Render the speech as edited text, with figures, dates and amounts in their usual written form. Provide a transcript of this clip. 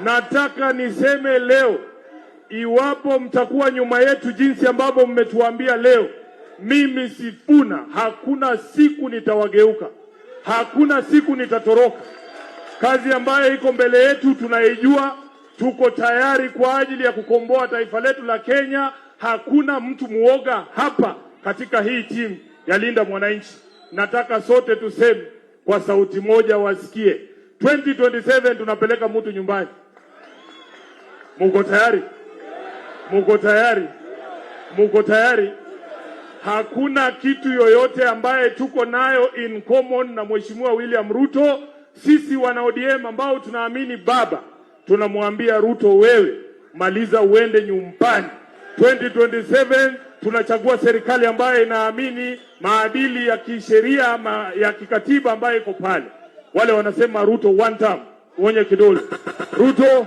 Nataka niseme leo, iwapo mtakuwa nyuma yetu jinsi ambavyo mmetuambia leo, mimi Sifuna hakuna siku nitawageuka, hakuna siku nitatoroka. Kazi ambayo iko mbele yetu tunaijua, tuko tayari kwa ajili ya kukomboa taifa letu la Kenya. Hakuna mtu muoga hapa katika hii timu ya Linda Mwananchi. Nataka sote tuseme kwa sauti moja, wasikie 2027 tunapeleka mtu nyumbani. Muko tayari? Muko tayari? Muko tayari? Hakuna kitu yoyote ambaye tuko nayo in common na Mheshimiwa William Ruto. Sisi wana ODM ambao tunaamini baba, tunamwambia Ruto, wewe maliza uende nyumbani. 2027 tunachagua serikali ambayo inaamini maadili ya kisheria ya kikatiba ambayo iko pale. Wale wanasema Ruto one term, uonye kidole. Ruto